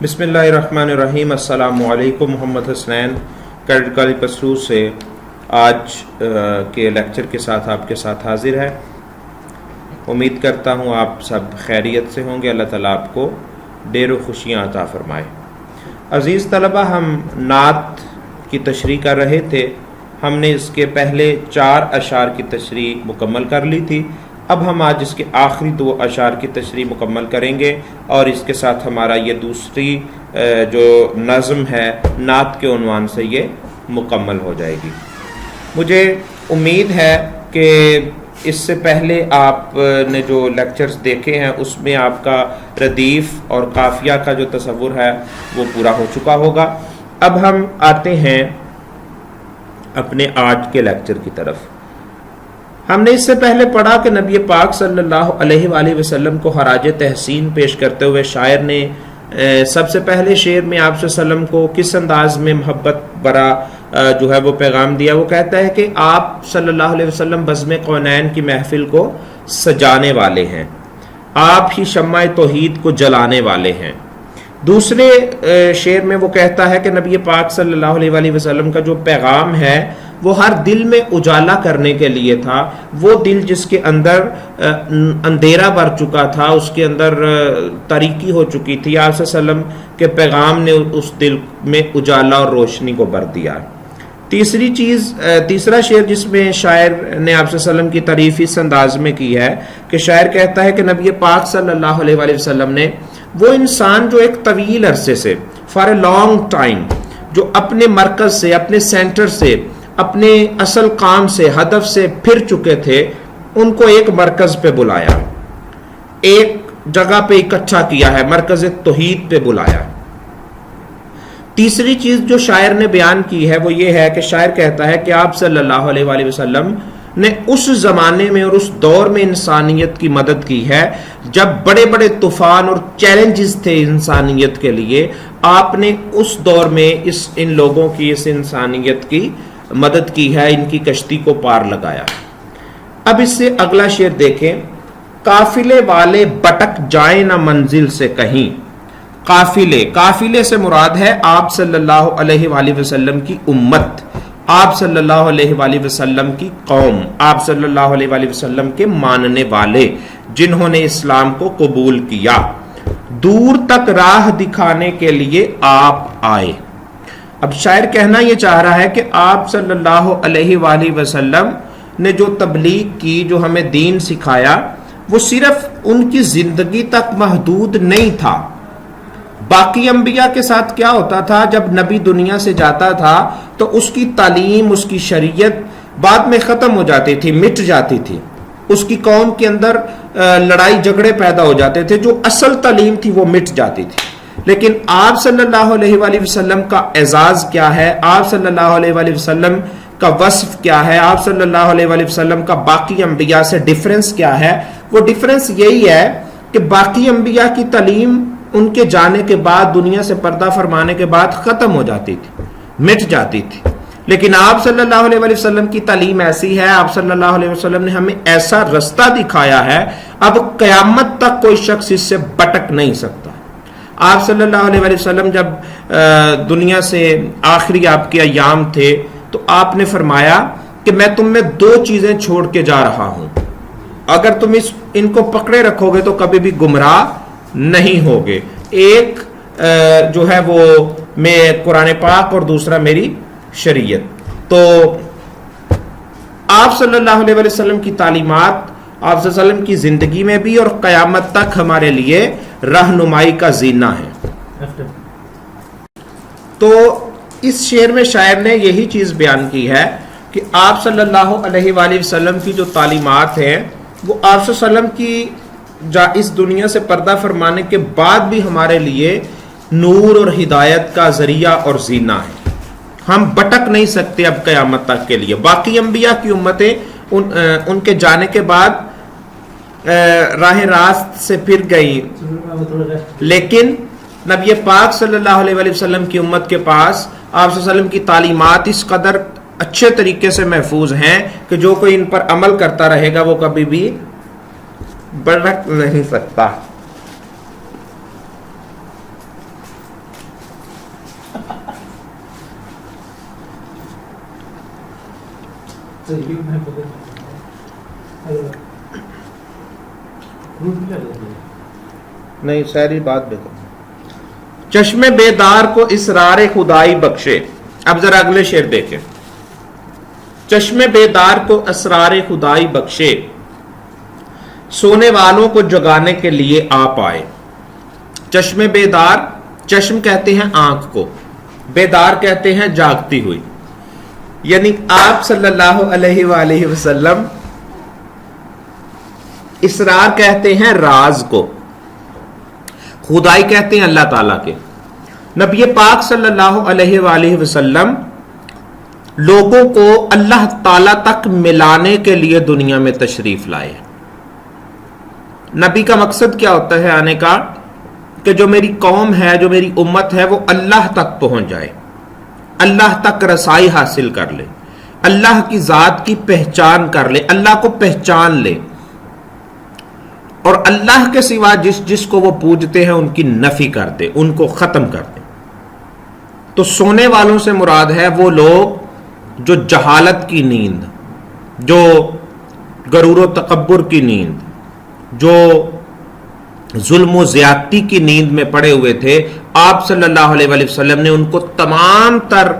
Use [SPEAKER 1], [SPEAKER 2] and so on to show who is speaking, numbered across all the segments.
[SPEAKER 1] بسم اللہ الرحمن الرحیم۔ السلام علیکم۔ محمد حسنین کیڈٹ کالج پسرور سے آج کے لیکچر کے ساتھ آپ کے ساتھ حاضر ہے۔ امید کرتا ہوں آپ سب خیریت سے ہوں گے۔ اللہ تعالیٰ آپ کو ڈھیر و خوشیاں عطا فرمائے۔ عزیز طلبہ، ہم نعت کی تشریح کر رہے تھے۔ ہم نے اس کے پہلے 4 اشعار کی تشریح مکمل کر لی تھی۔ اب ہم آج اس کے آخری 2 اشعار کی تشریح مکمل کریں گے اور اس کے ساتھ ہمارا یہ دوسری جو نظم ہے نعت کے عنوان سے یہ مکمل ہو جائے گی۔ مجھے امید ہے کہ اس سے پہلے آپ نے جو لیکچرز دیکھے ہیں اس میں آپ کا ردیف اور قافیہ کا جو تصور ہے وہ پورا ہو چکا ہوگا۔ اب ہم آتے ہیں اپنے آج کے لیکچر کی طرف۔ ہم نے اس سے پہلے پڑھا کہ نبی پاک صلی اللہ علیہ وآلہ وسلم کو خراج تحسین پیش کرتے ہوئے شاعر نے سب سے پہلے شعر میں آپ صلی اللہ علیہ وسلم کو کس انداز میں محبت برا جو ہے وہ پیغام دیا۔ وہ کہتا ہے کہ آپ صلی اللہ علیہ وسلم بزم کونین کی محفل کو سجانے والے ہیں، آپ ہی شمع توحید کو جلانے والے ہیں۔ دوسرے شعر میں وہ کہتا ہے کہ نبی پاک صلی اللہ علیہ وآلہ وسلم کا جو پیغام ہے وہ ہر دل میں اجالا کرنے کے لیے تھا۔ وہ دل جس کے اندر اندھیرا بھر چکا تھا، اس کے اندر تاریکی ہو چکی تھی، آپ صلی اللہ علیہ وسلم کے پیغام نے اس دل میں اجالا اور روشنی کو بھر دیا۔ تیسرا شعر جس میں شاعر نے آپ صلی اللہ علیہ وسلم کی تعریف اس انداز میں کی ہے کہ شاعر کہتا ہے کہ نبی پاک صلی اللہ علیہ وآلہ وسلم نے وہ انسان جو ایک طویل عرصے سے فار اے لانگ ٹائم جو اپنے مرکز سے، اپنے سینٹر سے، اپنے اصل کام سے، ہدف سے پھر چکے تھے، ان کو ایک مرکز پہ بلایا، ایک جگہ پہ اکٹھا کیا ہے، مرکز توحید پہ بلایا۔ تیسری چیز جو شاعر نے بیان کی ہے وہ یہ ہے کہ شاعر کہتا ہے کہ آپ صلی اللہ علیہ وآلہ وسلم نے اس زمانے میں اور اس دور میں انسانیت کی مدد کی ہے جب بڑے بڑے طوفان اور چیلنجز تھے انسانیت کے لیے۔ آپ نے اس دور میں ان لوگوں کی، اس انسانیت کی مدد کی ہے، ان کی کشتی کو پار لگایا۔ اب اس سے اگلا شعر دیکھیں۔ قافلے والے بٹک جائیں نہ منزل سے کہیں۔ قافلے سے مراد ہے آپ صلی اللہ علیہ وآلہ وسلم کی امت، آپ صلی اللہ علیہ وآلہ وسلم کی قوم، آپ صلی اللہ علیہ وآلہ وسلم کے ماننے والے جنہوں نے اسلام کو قبول کیا۔ دور تک راہ دکھانے کے لیے آپ آئے۔ اب شاعر کہنا یہ چاہ رہا ہے کہ آپ صلی اللہ علیہ وآلہ وسلم نے جو تبلیغ کی، جو ہمیں دین سکھایا، وہ صرف ان کی زندگی تک محدود نہیں تھا۔ باقی انبیاء کے ساتھ کیا ہوتا تھا؟ جب نبی دنیا سے جاتا تھا تو اس کی تعلیم، اس کی شریعت بعد میں ختم ہو جاتی تھی، مٹ جاتی تھی، اس کی قوم کے اندر لڑائی جھگڑے پیدا ہو جاتے تھے، جو اصل تعلیم تھی وہ مٹ جاتی تھی۔ لیکن آپ صلی اللہ علیہ وآلہ وسلم کا اعزاز کیا ہے، آپ صلی اللہ علیہ وآلہ وسلم کا وصف کیا ہے، آپ صلی اللہ علیہ وآلہ وسلم کا باقی انبیاء سے ڈیفرنس کیا ہے؟ وہ ڈیفرنس یہی ہے کہ باقی انبیاء کی تعلیم ان کے جانے کے بعد، دنیا سے پردہ فرمانے کے بعد ختم ہو جاتی تھی، مٹ جاتی تھی، لیکن آپ صلی اللہ علیہ وآلہ وسلم کی تعلیم ایسی ہے، آپ صلی اللہ علیہ وسلم نے ہمیں ایسا رستہ دکھایا ہے، اب قیامت تک کوئی شخص اس سے بٹک نہیں سکتا۔ آپ صلی اللہ علیہ وآلہ وسلم جب دنیا سے آخری آپ کے ایام تھے تو آپ نے فرمایا کہ میں تم میں 2 چیزیں چھوڑ کے جا رہا ہوں، اگر تم ان کو پکڑے رکھو گے تو کبھی بھی گمراہ نہیں ہوگے۔ ایک جو ہے وہ میں قرآن پاک اور دوسرا میری شریعت۔ تو آپ صلی اللہ علیہ وسلم کی تعلیمات آپ صلی اللہ علیہ وسلم کی زندگی میں بھی اور قیامت تک ہمارے لیے رہنمائی کا زینہ ہے۔ تو اس شعر میں شاعر نے یہی چیز بیان کی ہے کہ آپ صلی اللہ علیہ وآلہ وسلم کی جو تعلیمات ہیں وہ آپ صلی اللہ علیہ وسلم کی اس دنیا سے پردہ فرمانے کے بعد بھی ہمارے لیے نور اور ہدایت کا ذریعہ اور زینہ ہے۔ ہم بٹک نہیں سکتے اب قیامت تک کے لیے۔ باقی انبیاء کی امتیں ان کے جانے کے بعد راہ راست سے پھر گئی، لیکن نبی پاک صلی اللہ علیہ وآلہ وسلم کی امت کے پاس آپ صلی اللہ علیہ وسلم کی تعلیمات اس قدر اچھے طریقے سے محفوظ ہیں کہ جو کوئی ان پر عمل کرتا رہے گا وہ کبھی بھی بٹک نہیں سکتا۔ نہیں ساری بات بتا. چشم بیدار کو اسرار خدائی بخشے. اب ذرا اگلے شعر دیکھیں. چشم بیدار کو اسرار خدائی بخشے، سونے والوں کو جگانے کے لیے آپ آئے. چشم بیدار، چشم کہتے ہیں آنکھ کو، بیدار کہتے ہیں جاگتی ہوئی. یعنی آپ صلی اللہ علیہ وآلہ وسلم اسرار کہتے ہیں راز کو، خدائی کہتے ہیں اللہ تعالیٰ کے. نبی پاک صلی اللہ علیہ وآلہ وسلم لوگوں کو اللہ تعالیٰ تک ملانے کے لیے دنیا میں تشریف لائے. نبی کا مقصد کیا ہوتا ہے آنے کا؟ کہ جو میری قوم ہے، جو میری امت ہے، وہ اللہ تک پہنچ جائے، اللہ تک رسائی حاصل کر لے، اللہ کی ذات کی پہچان کر لے، اللہ کو پہچان لے، اور اللہ کے سوا جس کو وہ پوجتے ہیں ان کی نفی کر دے، ان کو ختم کر دے. تو سونے والوں سے مراد ہے وہ لوگ جو جہالت کی نیند، جو غرور و تکبر کی نیند، جو ظلم و زیادتی کی نیند میں پڑے ہوئے تھے. آپ صلی اللہ علیہ وآلہ وسلم نے ان کو تمام تر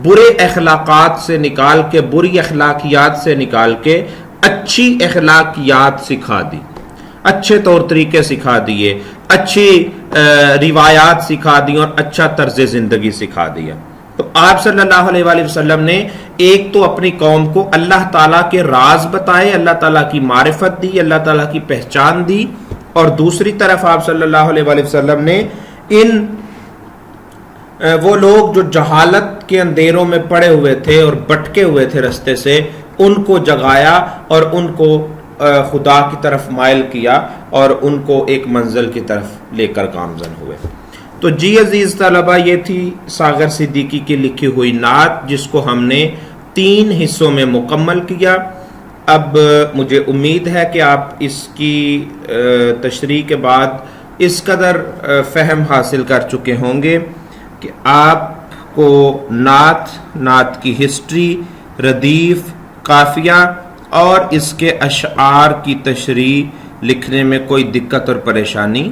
[SPEAKER 1] برے اخلاقات سے نکال کے، بری اخلاقیات سے نکال کے اچھی اخلاقیات سکھا دی، اچھے طور طریقے سکھا دیے، اچھی روایات سکھا دی اور اچھا طرز زندگی سکھا دیا. تو آپ صلی اللہ علیہ وآلہ وسلم نے ایک تو اپنی قوم کو اللہ تعالیٰ کے راز بتائے، اللہ تعالیٰ کی معرفت دی، اللہ تعالیٰ کی پہچان دی، اور دوسری طرف آپ صلی اللہ علیہ وآلہ وسلم نے وہ لوگ جو جہالت کے اندھیروں میں پڑے ہوئے تھے اور بٹکے ہوئے تھے رستے سے، ان کو جگایا اور ان کو خدا کی طرف مائل کیا اور ان کو ایک منزل کی طرف لے کر گامزن ہوئے. تو جی عزیز طلبہ، یہ تھی ساغر صدیقی کی لکھی ہوئی نعت، جس کو ہم نے 3 حصوں میں مکمل کیا. اب مجھے امید ہے کہ آپ اس کی تشریح کے بعد اس قدر فہم حاصل کر چکے ہوں گے کہ آپ کو نعت کی ہسٹری، ردیف، قافیہ اور اس کے اشعار کی تشریح لکھنے میں کوئی دقت اور پریشانی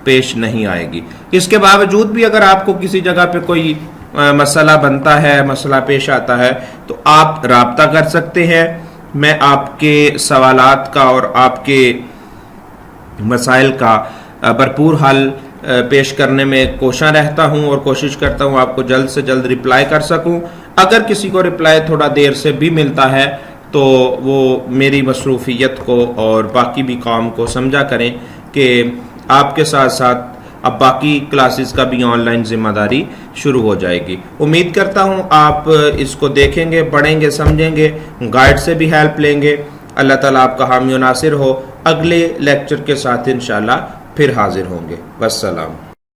[SPEAKER 1] پیش نہیں آئے گی. اس کے باوجود بھی اگر آپ کو کسی جگہ پہ کوئی مسئلہ بنتا ہے، مسئلہ پیش آتا ہے، تو آپ رابطہ کر سکتے ہیں. میں آپ کے سوالات کا اور آپ کے مسائل کا بھرپور حل پیش کرنے میں کوشاں رہتا ہوں اور کوشش کرتا ہوں آپ کو جلد سے جلد رپلائی کر سکوں. اگر کسی کو رپلائی تھوڑا دیر سے بھی ملتا ہے تو وہ میری مصروفیت کو اور باقی بھی کام کو سمجھا کریں کہ آپ کے ساتھ ساتھ اب باقی کلاسز کا بھی آن لائن ذمہ داری شروع ہو جائے گی. امید کرتا ہوں آپ اس کو دیکھیں گے، پڑھیں گے، سمجھیں گے، گائیڈ سے بھی ہیلپ لیں گے. اللہ تعالیٰ آپ کا حامی و ناصر ہو. اگلے لیکچر کے ساتھ انشاءاللہ پھر حاضر ہوں گے. والسلام.